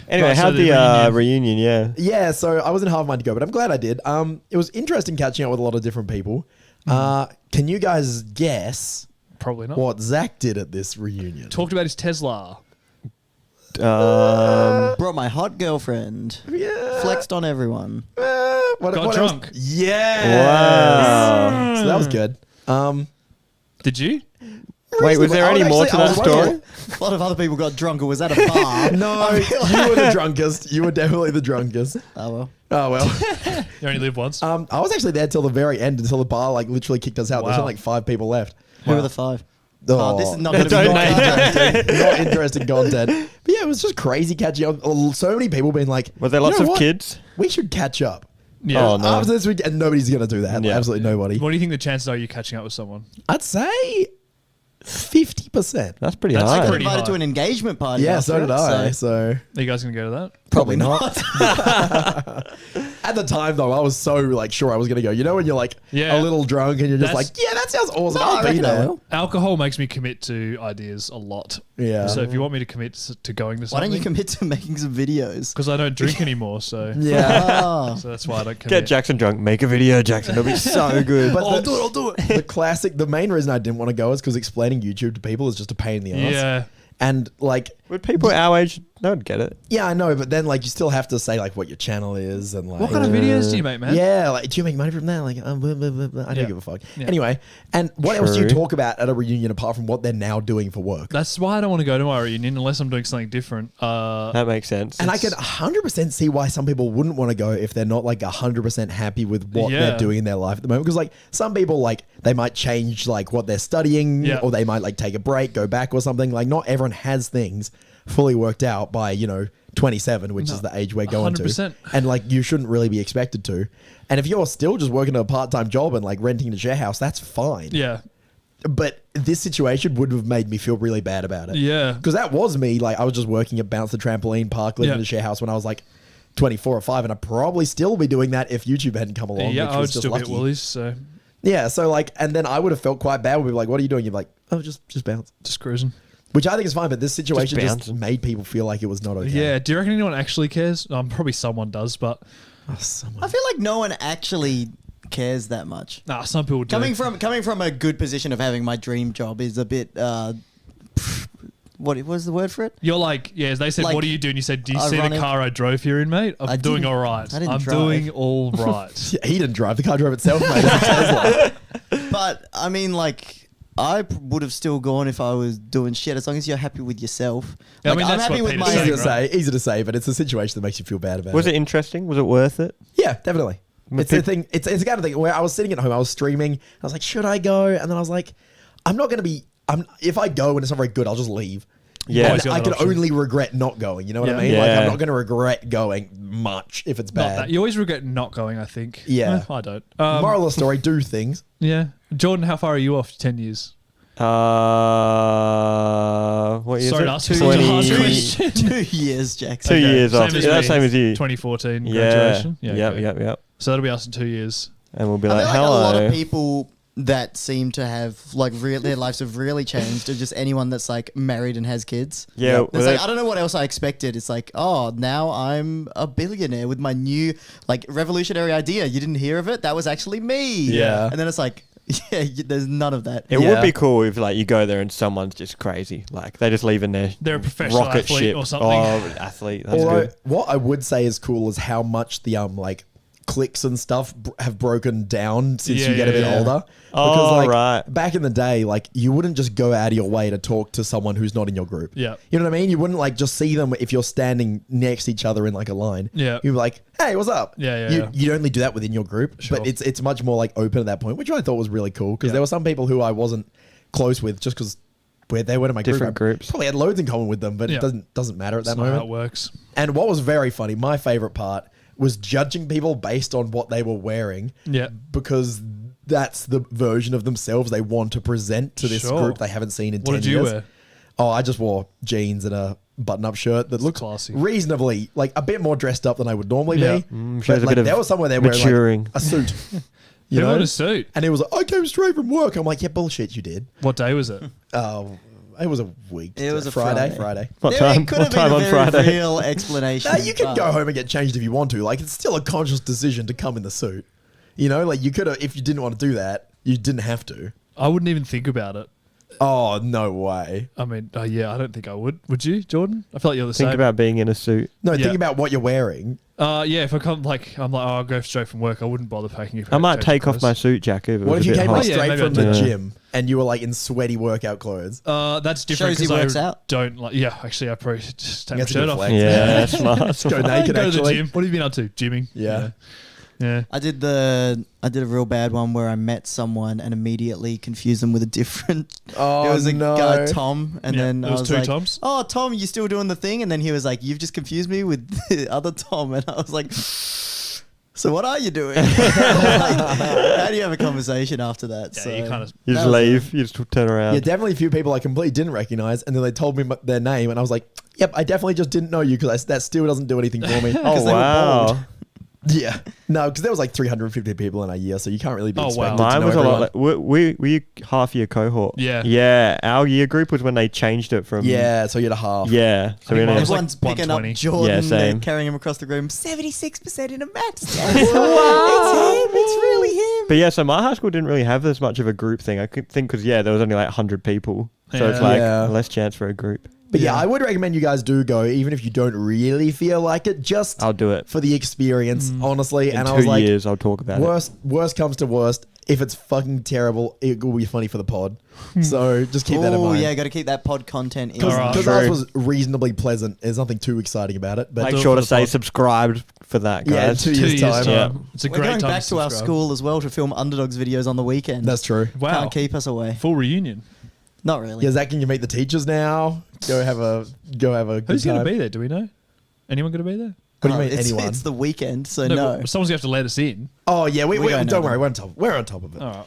Anyway, how'd the reunion? Yeah. Yeah, so I wasn't half mind to go, but I'm glad I did. It was interesting catching up with a lot of different people. Can you guys guess Probably not. what Zack did at this reunion? Talked about his Tesla. Brought my hot girlfriend. Yeah. Flexed on everyone. What Got drunk. else? Yeah. Wow. So that was good. Did you? Wait, was there any more to that story? A lot of other people got drunk, or was that a bar? No, you were the drunkest. You were definitely the drunkest. Oh, well. Oh, well. You only live once. I was actually there till the very end, until the bar like literally kicked us out. There's Wow. only like 5 people left. Who were the 5? Oh, this is not going to be Don't not interesting. not interesting content. But yeah, it was just crazy catching up. So many people being like, Was there "You lots know of what? kids? We should catch up." Yeah. Oh, no. After this week, and nobody's going to do that. Yeah. Absolutely nobody. What do you think the chances are you catching up with someone? I'd say 50%. That's pretty That's high. I got pretty invited high. to an engagement party. Yeah, after so did it, I. So Are you guys going to go to that? probably not. At the time, though, I was so like sure I was going to go. You know when you're like Yeah. a little drunk and you're just That's- like, yeah, that sounds awesome. No, I I'll be reckon I there. will. Alcohol makes me commit to ideas a lot. Yeah. So if you want me to commit to going to Why something, don't you commit to making some videos? because I don't drink anymore, so Yeah. Oh. so that's why I don't commit. Get Jackson drunk. Make a video, Jackson. It'll be so good. But I'll do it. the classic, the main reason I didn't want to go is because explaining YouTube to people is just a pain in the ass. Yeah. And like, Would people our age, they would get it. yeah, I know, but then like you still have to say like what your channel is and like What kind of videos do you make, man? Yeah, like do you make money from that? Like, blah, blah, blah, blah. I don't Yeah. give a fuck. Yeah. Anyway, and what else do you True. talk about at a reunion apart from what they're now doing for work? That's why I don't want to go to my reunion unless I'm doing something different. That makes sense. And I could 100% see why some people wouldn't want to go if they're not like 100% happy with what Yeah. they're doing in their life at the moment. Because like some people like they might change like what they're studying Yeah. or they might like take a break, go back or something. Like not everyone has things fully worked out by, 27, which is the age we're going 100%. to. And like you shouldn't really be expected to. And if you're still just working a part-time job and like renting a share house, that's fine. Yeah. But this situation would have made me feel really bad about it. Yeah. Because that was me. Like I was just working at Bounce the Trampoline Park, living Yeah. in a share house when I was like 24 or 5, and I'd probably still be doing that if YouTube hadn't come along. Yeah, which I would was just still be at lucky. Woolies, so Yeah, so like, and then I would have felt quite bad. We'd be like, "What are you doing?" You're like, "Oh, just bounce," just cruising. which I think is fine. But this situation just bouncing. made people feel like it was not okay. Yeah. Do you reckon anyone actually cares? Probably someone does, but Oh, someone. I feel like no one actually cares that much. some people do. Coming from a good position of having my dream job is a bit. What was the word for it? You're like, yeah, they said, Like, what do you do? And you said, do you I see the run it- car I drove here in, mate? I'm I doing didn't- all right. I didn't I'm drive. doing all right. Yeah, he didn't drive. The car drove itself, mate. It's a Tesla. But I mean, like, I would have still gone if I was doing shit. As long as you're happy with yourself. Yeah, I Like, mean, I'm that's happy what with Peter's my. Easy saying, to say, but it's a situation that makes you feel bad about was it. it interesting? Was it worth it? Yeah, definitely. But It's the thing. It's the kind of thing where I was sitting at home, I was streaming. I was like, should I go? And then I was like, I'm not going to be. If I go and it's not very good, I'll just leave. Yeah. Always And got I that could option. only regret not going. You know what Yeah. I mean? Like Yeah. I'm not going to regret going much if it's Not bad. that. You always regret not going, I think. Yeah. I don't. Moral of the story: do things. Yeah. Jordan, how far are you off? 10 years. What year Sorry is to it? ask you such a hard question. 2 years, Jackson. 2 years off. Same as Yeah, me. same as you. 2014 Yeah. graduation. Yep, okay. yep. So that'll be us in 2 years. And we'll be I like, feel like hello. a lot of people that seem to have like their lives have really changed are just anyone that's like married and has kids. Yeah, It's well, like that- I don't know what else I expected. It's like, oh, now I'm a billionaire with my new like revolutionary idea. You didn't hear of it? That was actually me. Yeah. And then it's like, yeah, there's none of that. It Yeah. would be cool if like you go there and someone's just crazy. Like they just leave in their They're a professional rocket athlete ship. or something. Oh, athlete. That's Although good. what I would say is cool is how much the like clicks and stuff have broken down since Yeah, you get a bit yeah. older. Oh, Because like right. back in the day, like you wouldn't just go out of your way to talk to someone who's not in your group. Yeah. You know what I mean? You wouldn't like just see them if you're standing next to each other in like a line. Yeah. You'd be like, hey, what's up? Yeah, you, yeah. You'd only do that within your group. Sure. But it's much more like open at that point, which I thought was really cool because Yeah. there were some people who I wasn't close with just because where they were in my Different group. I groups. probably had loads in common with them, but Yeah. it doesn't matter at that That's not moment. how it works. And what was very funny, my favorite part was judging people based on what they were wearing. Yeah. Because that's the version of themselves they want to present to this Sure. group they haven't seen in What 10 did you years. wear? Oh, I just wore jeans and a button-up shirt that looks classy. reasonably, like a bit more dressed up than I would normally Yeah. be. shows But a like, bit of there was somewhere there wearing maturing. like a suit. You know, in a suit. And it was like, I came straight from work. I'm like, yeah, bullshit, you did. What day was it? Oh, It was a week. It was a Friday. What There time? could What have been time a on very Friday? real explanation. Now you can but- go home and get changed if you want to. Like, it's still a conscious decision to come in the suit. You know, like you could have, if you didn't want to do that, you didn't have to. I wouldn't even think about it. Oh, no way. I mean, yeah, I don't think I would. Would you, Jordan? I feel like you're the Think same. about being in a suit. No, Yeah. think about what you're wearing. Yeah, if I come, I'm like, oh, I'll go straight from work. I wouldn't bother packing. I might take off my suit jacket. If it What was if a you bit came hot. like Oh, yeah, straight maybe from I'd the do that. gym and you were like in sweaty workout clothes? That's different. Shows he 'cause works I out. Don't like. Yeah, actually, I probably just take my That's a good shirt off. flex. Yeah, smart. Go I naked, go to the actually. gym. What have you been up to? Gymming. Yeah. Yeah. I did a real bad one where I met someone and immediately confused them with a different. Oh, it was a no. guy Tom, and Yeah, then it I was was two like, Toms? "Oh, Tom, you still doing the thing?" And then he was like, "You've just confused me with the other Tom," and I was like, "So what are you doing?" Like, how do you have a conversation after that? Yeah, so you kind of. You that just was leave. You just turn around. Yeah, definitely a few people I completely didn't recognize, and then they told me their name, and I was like, "Yep, I definitely just didn't know you because that still doesn't do anything for me." Oh they were wow! bold. Yeah, no, because there was like 350 people in a year, so you can't really be Oh, wow. expected Mine to know was a everyone. lot. Were you half year cohort? Yeah. Yeah, our year group was when they changed it from. Yeah, so you had a half. Yeah. So I we think mine had was like Everyone's picking up 120. Jordan. Yeah, They're same. carrying him across the room. 76% in a maths test. It's him. It's really him. But yeah, so my high school didn't really have as much of a group thing. I could think because there was only like 100 people, so it's Yeah. like Yeah. less chance for a group. But yeah, I would recommend you guys do go, even if you don't really feel like it, just I'll do it. for the experience, honestly. In And 2 I was like, years, I'll talk about it. worst comes to worst. If it's fucking terrible, it will be funny for the pod. So just keep that in Oh mind. yeah, got to keep that pod content in. Alright. Because True. ours was reasonably pleasant. There's nothing too exciting about it. But Make do it sure for to the say pod. subscribed for that, Yeah, guys. 2 2 years' years time. time. It's a We're great going time back to our subscribe. school as well to film Underdogs videos on the weekend. That's true. Wow. Can't keep us away. Full reunion. Not really. Yeah, Zach, can you meet the teachers now? Go have a good Who's time. going to be there? Do we know? Anyone going to be there? What do you mean, it's, anyone? It's the weekend, so No, no. but someone's going to have to let us in. Oh yeah, we We don't know don't worry, them. we're on top of it. All right.